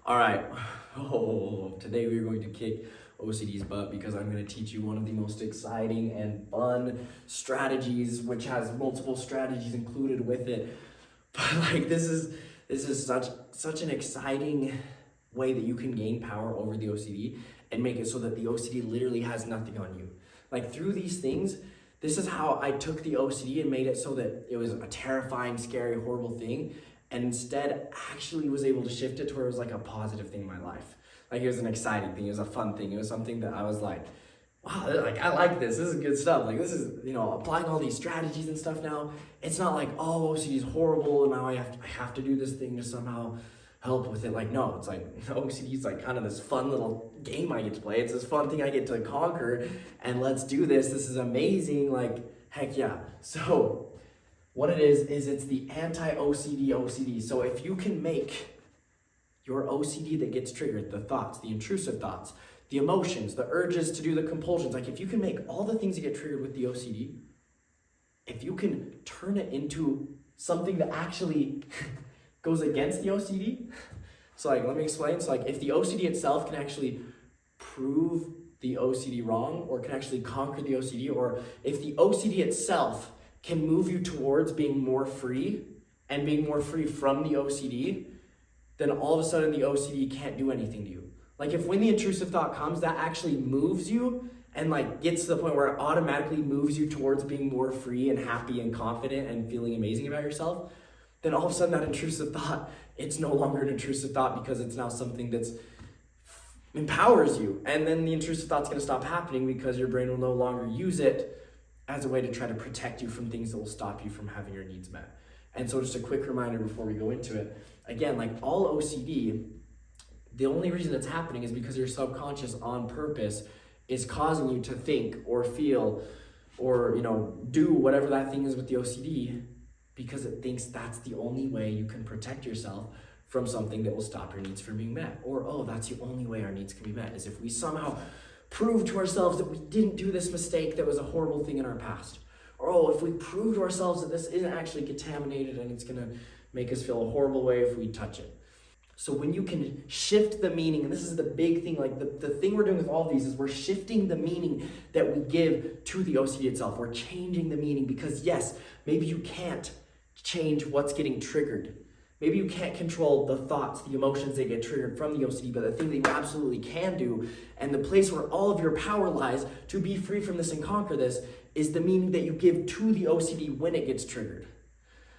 All right. Today we are going to kick OCD's butt because I'm going to teach you one of the most exciting and fun strategies, which has multiple strategies included with it. But like this is such an exciting way that you can gain power over the OCD and make it so that the OCD literally has nothing on you. Like through these things, this is how I took the OCD and made it so that it was a terrifying, scary, horrible thing, and instead actually was able to shift it to where it was like a positive thing in my life. Like it was an exciting thing, it was a fun thing, it was something that I was like, wow, like I like this is good stuff. Like this is, applying all these strategies and stuff now. It's not like, oh, OCD is horrible and now I have to do this thing to somehow help with it. Like, no, it's like OCD is like kind of this fun little game I get to play. It's this fun thing I get to conquer, and let's do this. This is amazing. Like, heck yeah. So what it is it's the anti-OCD OCD. So if you can make your OCD that gets triggered, the thoughts, the intrusive thoughts, the emotions, the urges to do the compulsions, like if you can make all the things that get triggered with the OCD, if you can turn it into something that actually goes against the OCD. So like, let me explain. So like if the OCD itself can actually prove the OCD wrong, or can actually conquer the OCD, or if the OCD itself can move you towards being more free and being more free from the OCD, then all of a sudden the OCD can't do anything to you. Like if when the intrusive thought comes, that actually moves you and like gets to the point where it automatically moves you towards being more free and happy and confident and feeling amazing about yourself, then all of a sudden that intrusive thought, it's no longer an intrusive thought because it's now something that's empowers you. And then the intrusive thought's gonna stop happening because your brain will no longer use it as a way to try to protect you from things that will stop you from having your needs met. And so just a quick reminder before we go into it, again, like all OCD, the only reason it's happening is because your subconscious on purpose is causing you to think or feel or do whatever that thing is with the OCD, because it thinks that's the only way you can protect yourself from something that will stop your needs from being met. Or, oh, that's the only way our needs can be met, is if we somehow prove to ourselves that we didn't do this mistake that was a horrible thing in our past. Or, oh, if we prove to ourselves that this isn't actually contaminated and it's gonna make us feel a horrible way if we touch it. So when you can shift the meaning, and this is the big thing, like the thing we're doing with all of these is we're shifting the meaning that we give to the OCD itself. We're changing the meaning because yes, maybe you can't change what's getting triggered. Maybe you can't control the thoughts, the emotions that get triggered from the OCD, but the thing that you absolutely can do, and the place where all of your power lies to be free from this and conquer this, is the meaning that you give to the OCD when it gets triggered.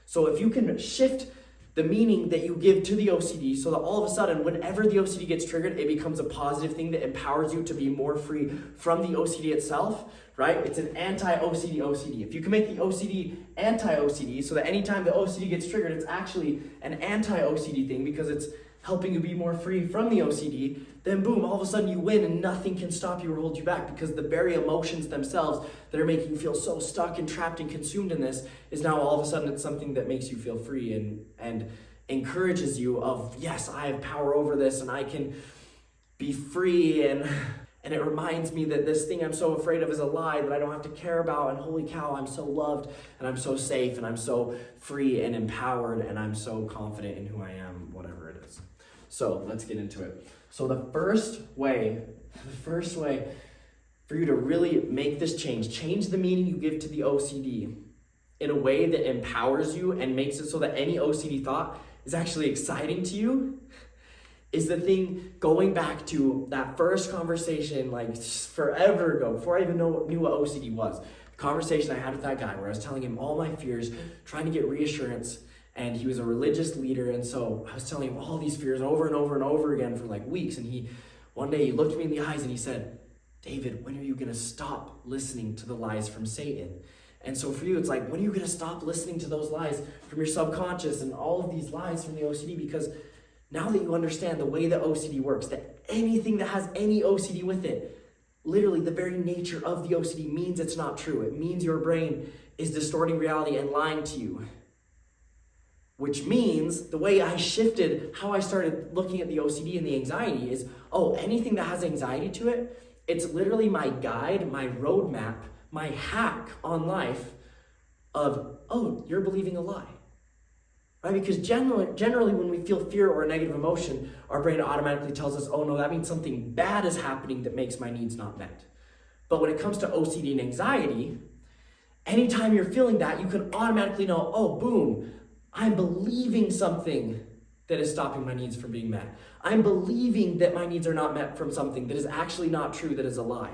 So if you can shift the meaning that you give to the OCD so that all of a sudden, whenever the OCD gets triggered, it becomes a positive thing that empowers you to be more free from the OCD itself, right? It's an anti-OCD OCD. If you can make the OCD anti-OCD so that anytime the OCD gets triggered, it's actually an anti-OCD thing because it's helping you be more free from the OCD, then boom, all of a sudden you win and nothing can stop you or hold you back, because the very emotions themselves that are making you feel so stuck and trapped and consumed in this is now all of a sudden it's something that makes you feel free and encourages you of, yes, I have power over this and I can be free, and it reminds me that this thing I'm so afraid of is a lie that I don't have to care about, and holy cow, I'm so loved and I'm so safe and I'm so free and empowered and I'm so confident in who I am, whatever it is. So let's get into it. So the first way for you to really make this change the meaning you give to the OCD in a way that empowers you and makes it so that any OCD thought is actually exciting to you, is the thing going back to that first conversation like forever ago, before I even knew what OCD was. The conversation I had with that guy where I was telling him all my fears, trying to get reassurance, and he was a religious leader, and so I was telling him all these fears over and over and over again for like weeks, and one day he looked me in the eyes and he said, David, when are you gonna stop listening to the lies from Satan? And so for you, it's like, when are you gonna stop listening to those lies from your subconscious and all of these lies from the OCD? Because now that you understand the way that OCD works, that anything that has any OCD with it, literally the very nature of the OCD means it's not true. It means your brain is distorting reality and lying to you. Which means the way I shifted how I started looking at the OCD and the anxiety is, oh, anything that has anxiety to it, it's literally my guide, my roadmap, my hack on life of, oh, you're believing a lie. right? Because generally when we feel fear or a negative emotion, our brain automatically tells us, oh no, that means something bad is happening that makes my needs not met. But when it comes to OCD and anxiety, anytime you're feeling that, you can automatically know, oh, boom, I'm believing something that is stopping my needs from being met. I'm believing that my needs are not met from something that is actually not true, that is a lie.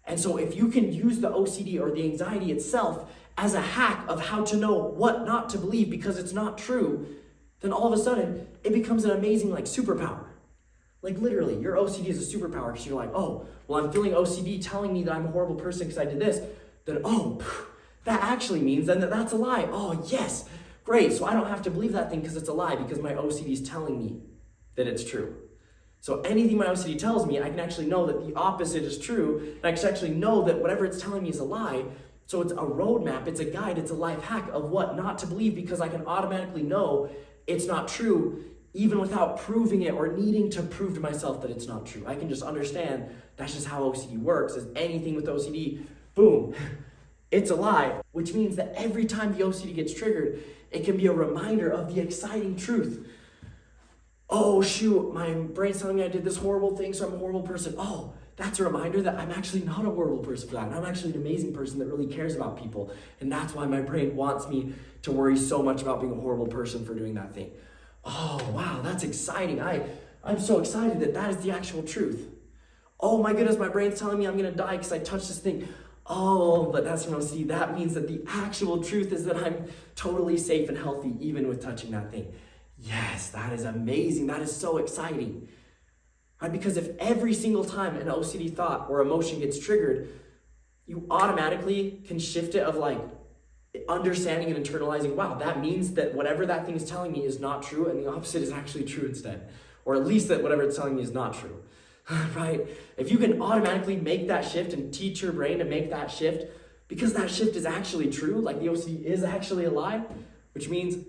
And so if you can use the OCD or the anxiety itself as a hack of how to know what not to believe because it's not true, then all of a sudden it becomes an amazing superpower. Like literally, your OCD is a superpower because you're like, oh, well, I'm feeling OCD telling me that I'm a horrible person because I did this. Then, oh, that actually means then that that's a lie. Oh, yes, great. So I don't have to believe that thing because it's a lie because my OCD is telling me that it's true. So anything my OCD tells me, I can actually know that the opposite is true. And I can actually know that whatever it's telling me is a lie. So it's a roadmap, it's a guide, it's a life hack of what not to believe because I can automatically know it's not true even without proving it or needing to prove to myself that it's not true. I can just understand that's just how OCD works. As anything with OCD, boom, it's a lie. Which means that every time the OCD gets triggered, it can be a reminder of the exciting truth. Oh shoot, my brain's telling me I did this horrible thing, so I'm a horrible person. Oh, that's a reminder that I'm actually not a horrible person for that. And I'm actually an amazing person that really cares about people. And that's why my brain wants me to worry so much about being a horrible person for doing that thing. Oh, wow, that's exciting. I'm so excited that that is the actual truth. Oh my goodness, my brain's telling me I'm gonna die because I touched this thing. Oh, but that's from OCD. That means that the actual truth is that I'm totally safe and healthy even with touching that thing. Yes, that is amazing. That is so exciting. Right? Because if every single time an OCD thought or emotion gets triggered, you automatically can shift it of understanding and internalizing, wow, that means that whatever that thing is telling me is not true and the opposite is actually true instead. Or at least that whatever it's telling me is not true. Right? If you can automatically make that shift and teach your brain to make that shift, because that shift is actually true, like the OCD is actually a lie, which means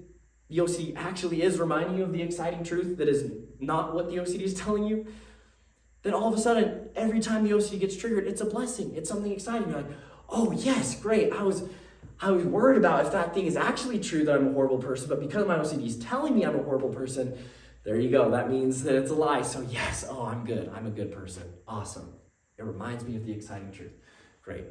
the OCD actually is reminding you of the exciting truth that is not what the OCD is telling you, then all of a sudden, every time the OCD gets triggered, it's a blessing. It's something exciting. You're like, oh yes, great. I was worried about if that thing is actually true that I'm a horrible person, but because my OCD is telling me I'm a horrible person, there you go. That means that it's a lie. So yes, oh, I'm good. I'm a good person. Awesome. It reminds me of the exciting truth. Great.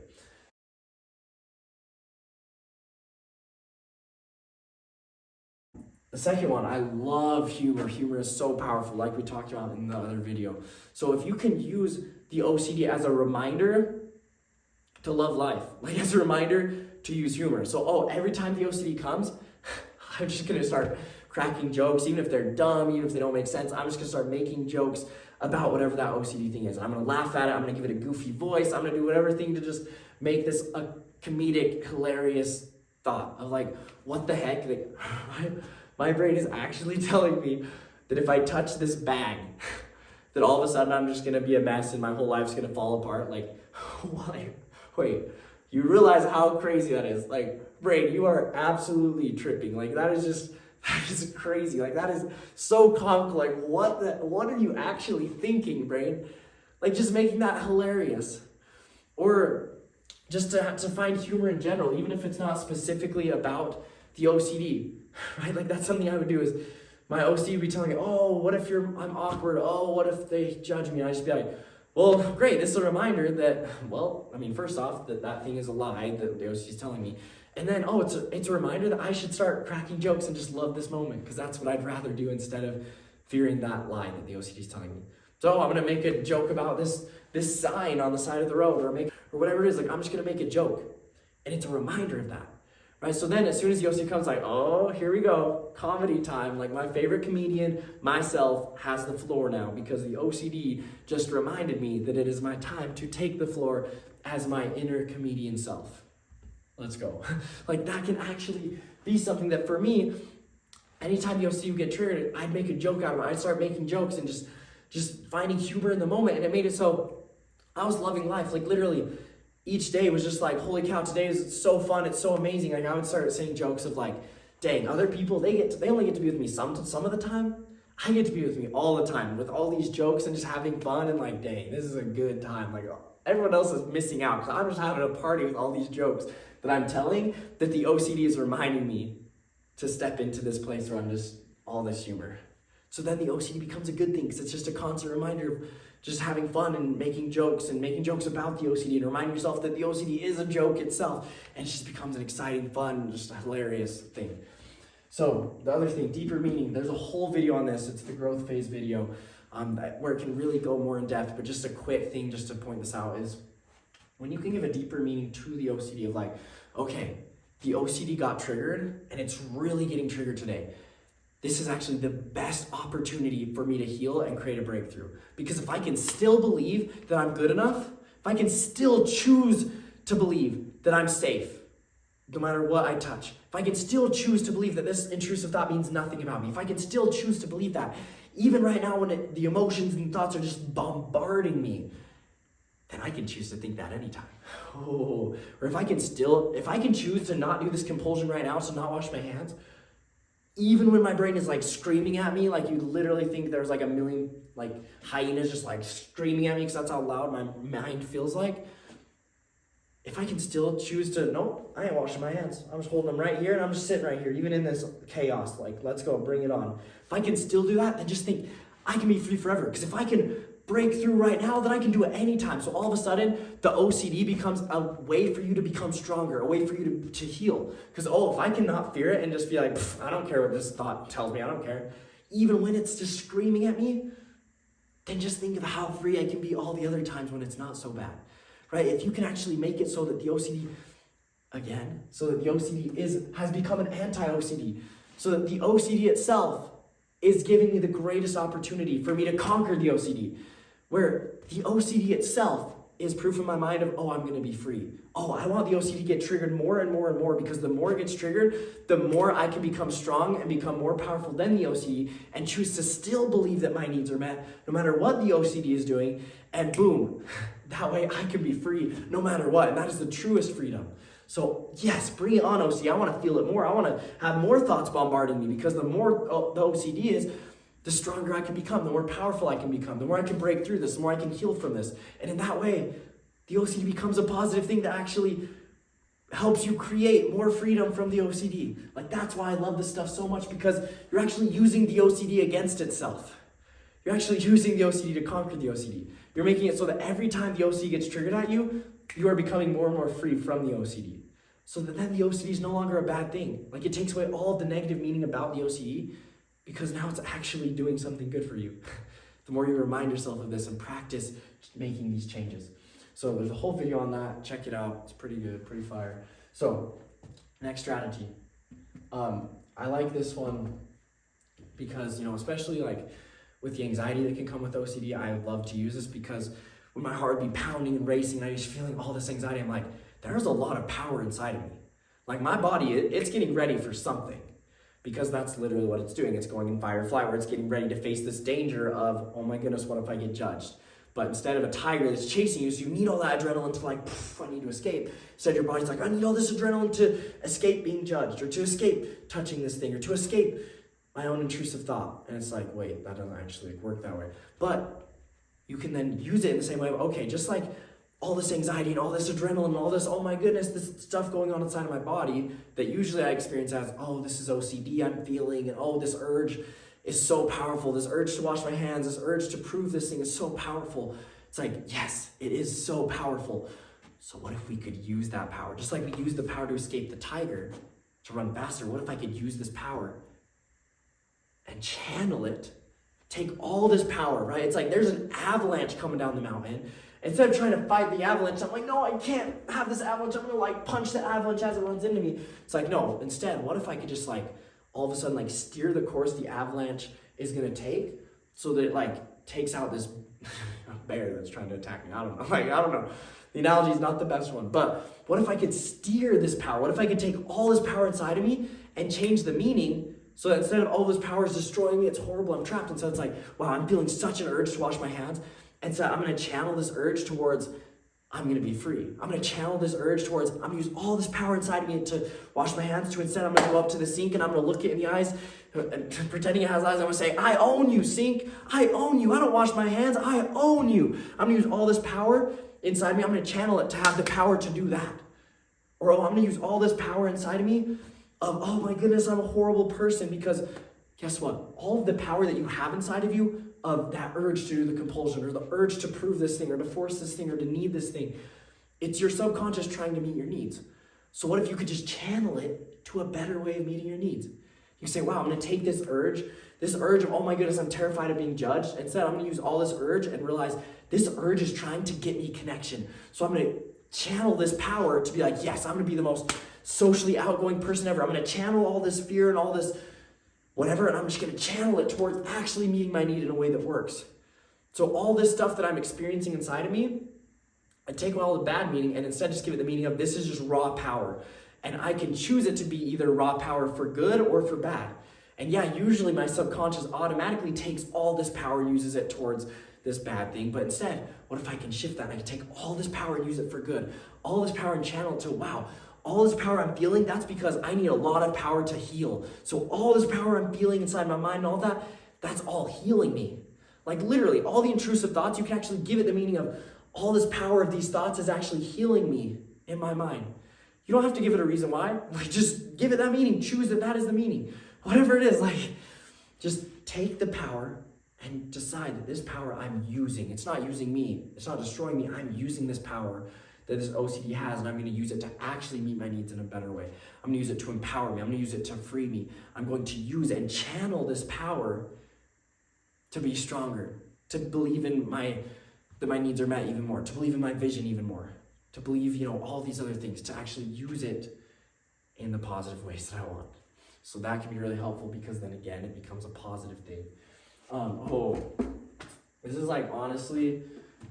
The second one, I love humor. Humor is so powerful, like we talked about in the other video. So if you can use the OCD as a reminder to love life, like as a reminder to use humor. So, every time the OCD comes, I'm just gonna start cracking jokes, even if they're dumb, even if they don't make sense. I'm just gonna start making jokes about whatever that OCD thing is. I'm gonna laugh at it, I'm gonna give it a goofy voice, I'm gonna do whatever thing to just make this a comedic, hilarious thought of what the heck? My brain is actually telling me that if I touch this bag, that all of a sudden I'm just gonna be a mess and my whole life's gonna fall apart. Why? Wait, you realize how crazy that is? Brain, you are absolutely tripping. That is crazy. That is so comical. What are you actually thinking, brain? Just making that hilarious. Or just to find humor in general, even if it's not specifically about the OCD, right? That's something I would do is my OCD would be telling me, oh, what if I'm awkward? Oh, what if they judge me? And I just be like, well, great, this is a reminder that, first off, that thing is a lie that the OCD is telling me. And then, it's a reminder that I should start cracking jokes and just love this moment, because that's what I'd rather do instead of fearing that lie that the OCD is telling me. So I'm gonna make a joke about this sign on the side of the road, or whatever it is. I'm just gonna make a joke, and it's a reminder of that, right? So then, as soon as the OCD comes, oh, here we go, comedy time. My favorite comedian, myself, has the floor now because the OCD just reminded me that it is my time to take the floor as my inner comedian self. Let's go. That can actually be something that for me, anytime the OCD would get triggered, I'd make a joke out of it. I'd start making jokes and just finding humor in the moment. And it made it so I was loving life. Literally, each day was just holy cow, today is so fun. It's so amazing. I would start saying jokes of dang, other people, they only get to be with me some of the time. I get to be with me all the time with all these jokes and just having fun and dang, this is a good time. Everyone else is missing out because I'm just having a party with all these jokes that I'm telling that the OCD is reminding me to step into this place where I'm just all this humor. So then the OCD becomes a good thing because it's just a constant reminder of just having fun and making jokes about the OCD and reminding yourself that the OCD is a joke itself, and it just becomes an exciting, fun, just hilarious thing. So the other thing, deeper meaning, there's a whole video on this. It's the growth phase video where it can really go more in depth, but just a quick thing just to point this out is when you can give a deeper meaning to the OCD of like, okay, the OCD got triggered and it's really getting triggered today. This is actually the best opportunity for me to heal and create a breakthrough. Because if I can still believe that I'm good enough, if I can still choose to believe that I'm safe, no matter what I touch, if I can still choose to believe that this intrusive thought means nothing about me, if I can still choose to believe that, even right now when the emotions and thoughts are just bombarding me, then I can choose to think that anytime. Oh, or if I can choose to not do this compulsion right now, so not wash my hands, even when my brain is like screaming at me, like you literally think there's like a million like hyenas just like screaming at me because that's how loud my mind feels like. If I can still choose to, nope, I ain't washing my hands. I'm just holding them right here and I'm just sitting right here, even in this chaos, like let's go, bring it on. If I can still do that, then just think I can be free forever. Because if I can break through right now, then I can do it anytime. So all of a sudden, the OCD becomes a way for you to become stronger, a way for you to heal. Because, if I cannot fear it and just be like, I don't care what this thought tells me, I don't care. Even when it's just screaming at me, then just think of how free I can be all the other times when it's not so bad, right? If you can actually make it so that the OCD, has become an anti-OCD, so that the OCD itself is giving me the greatest opportunity for me to conquer the OCD, where the OCD itself is proof in my mind of, I'm going to be free. I want the OCD to get triggered more and more and more, because the more it gets triggered, the more I can become strong and become more powerful than the OCD and choose to still believe that my needs are met no matter what the OCD is doing. And boom, that way I can be free no matter what. And that is the truest freedom. So yes, bring it on, OCD. I want to feel it more. I want to have more thoughts bombarding me, because the more the OCD is, the stronger I can become, the more powerful I can become, the more I can break through this, the more I can heal from this. And in that way, the OCD becomes a positive thing that actually helps you create more freedom from the OCD. Like, that's why I love this stuff so much, because you're actually using the OCD against itself. You're actually using the OCD to conquer the OCD. You're making it so that every time the OCD gets triggered at you, you are becoming more and more free from the OCD. So that then the OCD is no longer a bad thing. Like, it takes away all of the negative meaning about the OCD, because now it's actually doing something good for you. The more you remind yourself of this and practice just making these changes. So there's a whole video on that. Check it out. It's pretty good, pretty fire. So next strategy. I like this one because, especially like with the anxiety that can come with OCD, I would love to use this, because when my heart would be pounding and racing, and I was feeling all this anxiety, I'm like, there's a lot of power inside of me. Like, my body, it's getting ready for something, because that's literally what it's doing. It's going in fight or flight, where it's getting ready to face this danger of, oh my goodness, what if I get judged? But instead of a tiger that's chasing you, so you need all that adrenaline to like, I need to escape. Instead, your body's like, I need all this adrenaline to escape being judged, or to escape touching this thing, or to escape my own intrusive thought. And it's like, wait, that doesn't actually work that way. But you can then use it in the same way of, okay, just like all this anxiety and all this adrenaline and all this, oh my goodness, this stuff going on inside of my body that usually I experience as, this is OCD I'm feeling, and this urge is so powerful. This urge to wash my hands, this urge to prove this thing is so powerful. It's like, yes, it is so powerful. So what if we could use that power? Just like we use the power to escape the tiger, to run faster, what if I could use this power and channel it, take all this power, right? It's like there's an avalanche coming down the mountain. Instead of trying to fight the avalanche, I'm like, no, I can't have this avalanche. I'm going to punch the avalanche as it runs into me. It's like, no, instead, what if I could just all of a sudden steer the course the avalanche is going to take, so that it takes out this bear that's trying to attack me. I don't know. I don't know. The analogy is not the best one. But what if I could steer this power? What if I could take all this power inside of me and change the meaning, so that instead of all this power is destroying me, it's horrible, I'm trapped. And so it's like, wow, I'm feeling such an urge to wash my hands. And so I'm going to channel this urge towards, I'm going to be free. I'm going to channel this urge towards, I'm going to use all this power inside of me to wash my hands, to instead I'm going to go up to the sink and I'm going to look it in the eyes, pretending it has eyes. I'm going to say, I own you, sink. I own you. I don't wash my hands. I own you. I'm going to use all this power inside me. I'm going to channel it to have the power to do that. Or, I'm going to use all this power inside of me of, oh my goodness, I'm a horrible person, because guess what? All of the power that you have inside of you, of that urge to do the compulsion, or the urge to prove this thing, or to force this thing, or to need this thing, it's your subconscious trying to meet your needs. So what if you could just channel it to a better way of meeting your needs? You say, wow, I'm going to take this urge of, oh my goodness, I'm terrified of being judged. Instead, I'm going to use all this urge and realize this urge is trying to get me connection. So I'm going to channel this power to be like, yes, I'm going to be the most socially outgoing person ever. I'm going to channel all this fear and all this whatever, and I'm just going to channel it towards actually meeting my need in a way that works. So all this stuff that I'm experiencing inside of me, I take all the bad meaning and instead just give it the meaning of this is just raw power. And I can choose it to be either raw power for good or for bad. And yeah, usually my subconscious automatically takes all this power and uses it towards this bad thing. But instead, what if I can shift that? And I can take all this power and use it for good. All this power and channel it to, wow, all this power I'm feeling, that's because I need a lot of power to heal. So all this power I'm feeling inside my mind and all that, that's all healing me. Like literally, all the intrusive thoughts, you can actually give it the meaning of all this power of these thoughts is actually healing me in my mind. You don't have to give it a reason why. Like, just give it that meaning. Choose that is the meaning. Whatever it is, like, just take the power and decide that this power I'm using. It's not using me. It's not destroying me. I'm using this power that this OCD has, and I'm going to use it to actually meet my needs in a better way. I'm going to use it to empower me. I'm going to use it to free me. I'm going to use and channel this power to be stronger, to believe in that my needs are met even more, to believe in my vision even more, to believe, all these other things, to actually use it in the positive ways that I want. So that can be really helpful, because then again, it becomes a positive thing. This is like honestly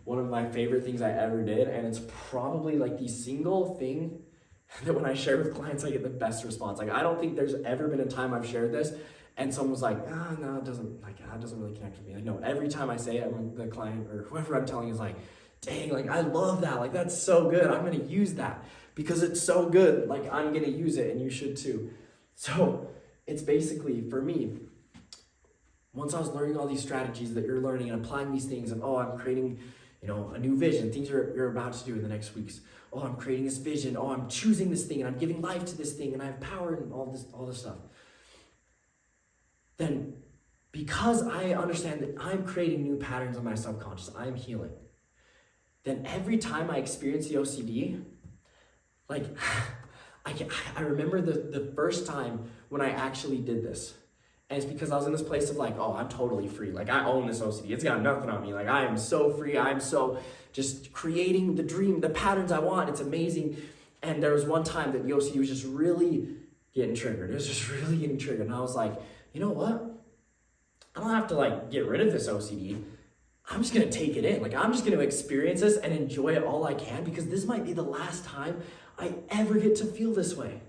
one of my favorite things I ever did, and it's probably like the single thing that when I share with clients, I get the best response. Like, I don't think there's ever been a time I've shared this and someone was like, no, it doesn't really connect with me. Like, no, every time I say it, the client or whoever I'm telling is like, dang, like, I love that. Like, that's so good. I'm going to use that because it's so good. Like, I'm going to use it, and you should too. So it's basically, for me, once I was learning all these strategies that you're learning and applying these things, and I'm creating, a new vision, things you're about to do in the next weeks. I'm creating this vision. I'm choosing this thing, and I'm giving life to this thing, and I have power and all this stuff. Then, because I understand that I'm creating new patterns in my subconscious, I'm healing. Then every time I experience the OCD, like, I remember the first time when I actually did this. And it's because I was in this place of like, I'm totally free. Like, I own this OCD. It's got nothing on me. Like, I am so free. I'm so just creating the dream, the patterns I want. It's amazing. And there was one time that the OCD was just really getting triggered. It was just really getting triggered. And I was like, you know what? I don't have to like get rid of this OCD. I'm just going to take it in. Like, I'm just going to experience this and enjoy it all I can, because this might be the last time I ever get to feel this way.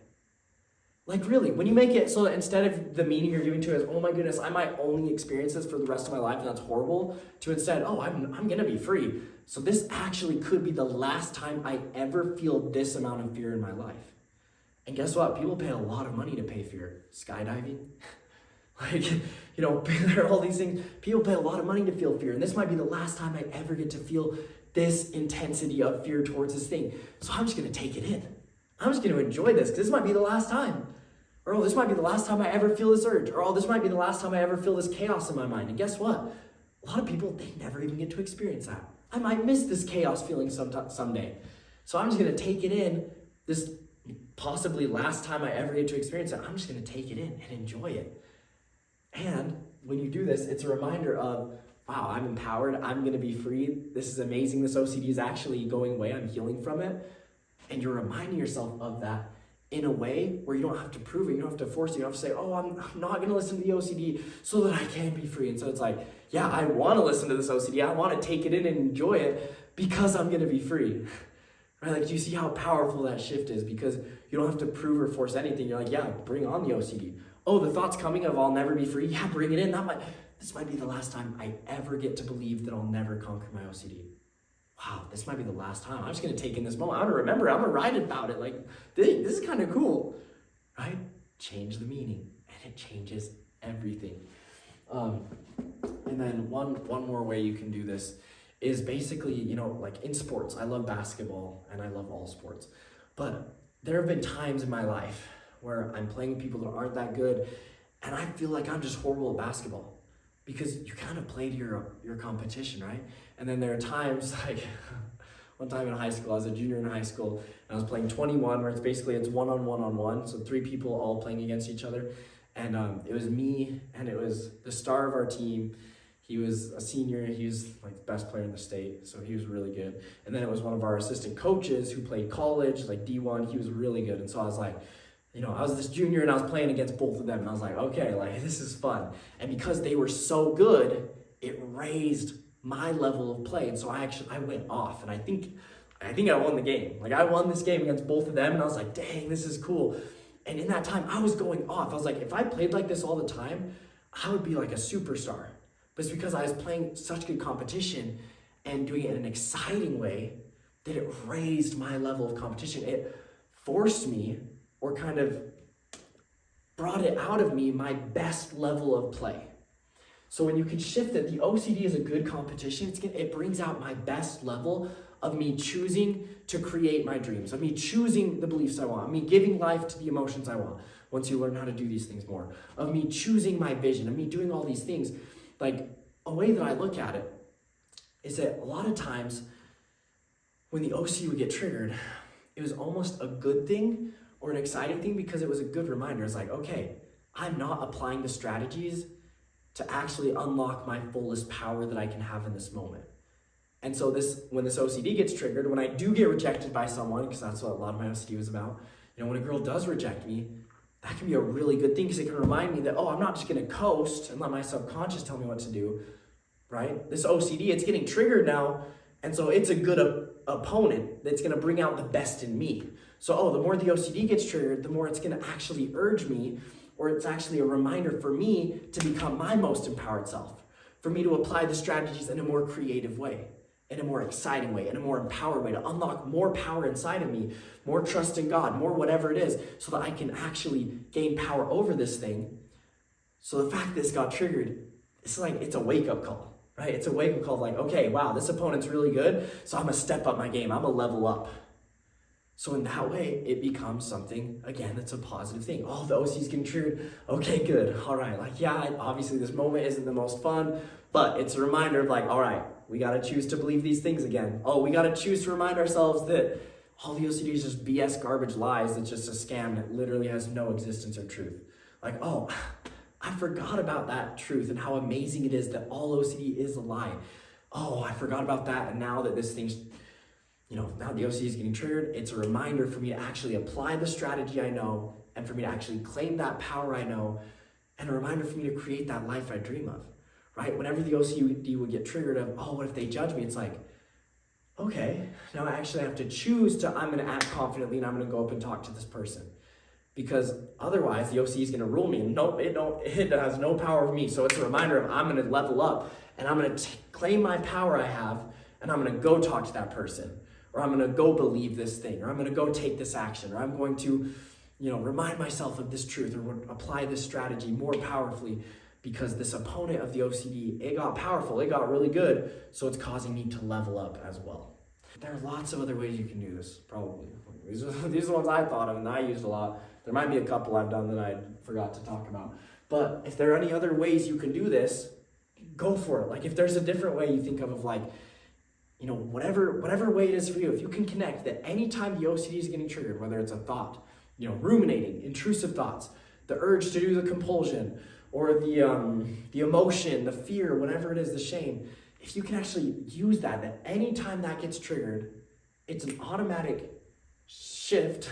Like, really, when you make it so that instead of the meaning you're giving to it as, oh my goodness, I might only experience this for the rest of my life and that's horrible, to instead, I'm going to be free. So this actually could be the last time I ever feel this amount of fear in my life. And guess what? People pay a lot of money to pay fear. Skydiving. Like, there are all these things. People pay a lot of money to feel fear. And this might be the last time I ever get to feel this intensity of fear towards this thing. So I'm just going to take it in. I'm just going to enjoy this, because this might be the last time. Or, this might be the last time I ever feel this urge. Or, this might be the last time I ever feel this chaos in my mind. And guess what? A lot of people, they never even get to experience that. I might miss this chaos feeling someday. So I'm just going to take it in, this possibly last time I ever get to experience it. I'm just going to take it in and enjoy it. And when you do this, it's a reminder of, wow, I'm empowered. I'm going to be free. This is amazing. This OCD is actually going away. I'm healing from it. And you're reminding yourself of that in a way where you don't have to prove it. You don't have to force it. You don't have to say, I'm not going to listen to the OCD so that I can be free. And so it's like, yeah, I want to listen to this OCD. I want to take it in and enjoy it because I'm going to be free. Right? Like, do you see how powerful that shift is? Because you don't have to prove or force anything. You're like, yeah, bring on the OCD. The thoughts coming of I'll never be free. Yeah, bring it in. This might be the last time I ever get to believe that I'll never conquer my OCD. Wow, this might be the last time. I'm just going to take in this moment. I'm going to remember it. I'm going to write about it. Like, this is kind of cool, right? Change the meaning, and it changes everything. And then one more way you can do this is basically, like in sports. I love basketball, and I love all sports. But there have been times in my life where I'm playing with people that aren't that good, and I feel like I'm just horrible at basketball because you kind of play to your competition, right? And then there are times like one time in high school, I was a junior in high school, and I was playing 21, where it's one-on-one, so 3 people all playing against each other. And it was me, and it was the star of our team. He was a senior, he was like the best player in the state, so he was really good. And then it was one of our assistant coaches who played college, like D1, he was really good. And so I was like, I was this junior and I was playing against both of them, and I was like, okay, like this is fun. And because they were so good, it raised my level of play. And so I went off, and I think I won the game. Like I won this game against both of them, and I was like, dang, this is cool. And in that time, I was going off. I was like, if I played like this all the time, I would be like a superstar. But it's because I was playing such good competition and doing it in an exciting way that it raised my level of competition. It forced me, or kind of brought it out of me, my best level of play. So when you can shift it, the OCD is a good competition. It brings out my best level of me choosing to create my dreams, of me choosing the beliefs I want, of me giving life to the emotions I want, once you learn how to do these things more, of me choosing my vision, of me doing all these things. Like, a way that I look at it is that a lot of times when the OCD would get triggered, it was almost a good thing or an exciting thing, because it was a good reminder. It's like, okay, I'm not applying the strategies to actually unlock my fullest power that I can have in this moment. And so when this OCD gets triggered, when I do get rejected by someone, because that's what a lot of my OCD was about, when a girl does reject me, that can be a really good thing, because it can remind me that, I'm not just going to coast and let my subconscious tell me what to do, right? This OCD, it's getting triggered now, and so it's a good opponent that's going to bring out the best in me. So, the more the OCD gets triggered, the more it's going to actually urge me, or it's actually a reminder for me to become my most empowered self, for me to apply the strategies in a more creative way, in a more exciting way, in a more empowered way, to unlock more power inside of me, more trust in God, more whatever it is, so that I can actually gain power over this thing. So the fact that this got triggered, it's a wake-up call, right? It's a wake-up call, like, okay, wow, this opponent's really good, so I'm going to step up my game. I'm going to level up. So in that way, it becomes something, again, that's a positive thing. Oh, the OC's getting triggered. Okay, good. All right. Like, yeah, obviously this moment isn't the most fun, but it's a reminder of like, all right, we got to choose to believe these things again. Oh, we got to choose to remind ourselves that all the OCD is just BS garbage lies. It's just a scam that literally has no existence or truth. Like, I forgot about that truth and how amazing it is that all OCD is a lie. Oh, I forgot about that. And now that this thing's, now the OCD is getting triggered, it's a reminder for me to actually apply the strategy I know, and for me to actually claim that power I know, and a reminder for me to create that life I dream of, right? Whenever the OCD would get triggered of, what if they judge me? It's like, okay, now I actually have to choose I'm going to act confidently, and I'm going to go up and talk to this person. Because otherwise, the OCD is going to rule me. Nope, it has no power over me. So it's a reminder of I'm going to level up, and I'm going to claim my power I have, and I'm going to go talk to that person. Or I'm going to go believe this thing, or I'm going to go take this action, or I'm going to, remind myself of this truth, or apply this strategy more powerfully, because this opponent of the OCD, it got powerful, it got really good, so it's causing me to level up as well. There are lots of other ways you can do this, probably. These are the ones I thought of and I used a lot. There might be a couple I've done that I forgot to talk about. But if there are any other ways you can do this, go for it. Like if there's a different way you think of like, whatever way it is for you, if you can connect that anytime the OCD is getting triggered, whether it's a thought, ruminating, intrusive thoughts, the urge to do the compulsion, or the emotion, the fear, whatever it is, the shame, if you can actually use that anytime that gets triggered, it's an automatic shift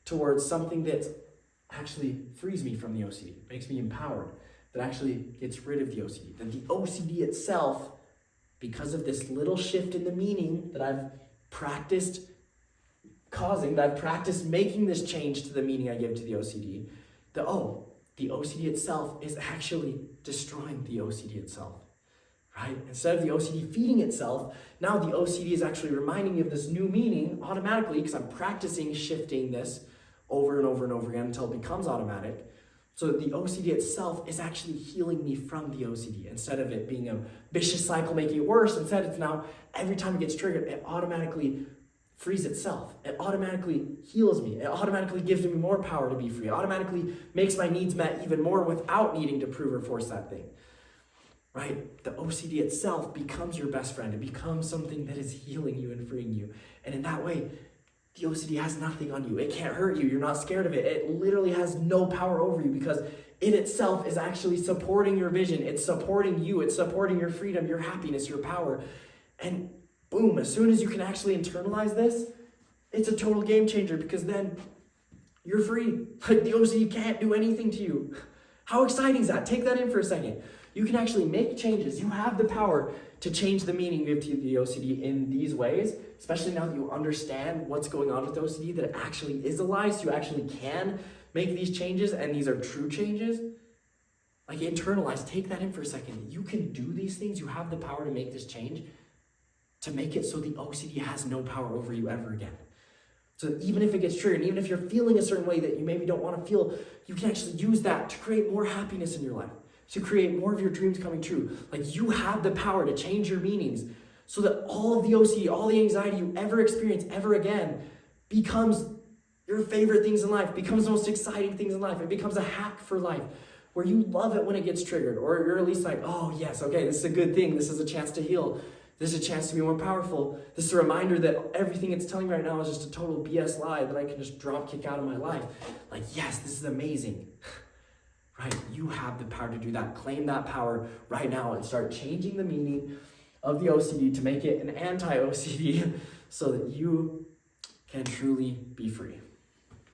towards something that actually frees me from the OCD, makes me empowered, that actually gets rid of the OCD. That the OCD itself, because of this little shift in the meaning that I've practiced making this change to the meaning I give to the OCD, the OCD itself is actually destroying the OCD itself, right? Instead of the OCD feeding itself, now the OCD is actually reminding me of this new meaning automatically, because I'm practicing shifting this over and over and over again until it becomes automatic. So that the OCD itself is actually healing me from the OCD. Instead of it being a vicious cycle making it worse, instead it's now every time it gets triggered, it automatically frees itself. It automatically heals me. It automatically gives me more power to be free. It automatically makes my needs met even more without needing to prove or force that thing. Right? The OCD itself becomes your best friend. It becomes something that is healing you and freeing you. And in that way, the OCD has nothing on you. It can't hurt you. You're not scared of it. It literally has no power over you because it itself is actually supporting your vision. It's supporting you. It's supporting your freedom, your happiness, your power. And boom, as soon as you can actually internalize this, it's a total game changer because then you're free. Like the OCD can't do anything to you. How exciting is that? Take that in for a second. You can actually make changes. You have the power to change the meaning you give to the OCD in these ways, especially now that you understand what's going on with OCD, that it actually is a lie, so you actually can make these changes, and these are true changes. Like internalize, take that in for a second. You can do these things. You have the power to make this change, to make it so the OCD has no power over you ever again. So even if it gets triggered, even if you're feeling a certain way that you maybe don't want to feel, you can actually use that to create more happiness in your life, to create more of your dreams coming true. Like you have the power to change your meanings so that all of the OCD, all the anxiety you ever experience ever again becomes your favorite things in life, becomes the most exciting things in life. It becomes a hack for life where you love it when it gets triggered, or you're at least like, oh yes, okay, this is a good thing. This is a chance to heal. This is a chance to be more powerful. This is a reminder that everything it's telling me right now is just a total BS lie that I can just drop kick out of my life. Like, yes, this is amazing. Right? You have the power to do that. Claim that power right now and start changing the meaning of the OCD to make it an anti-OCD so that you can truly be free.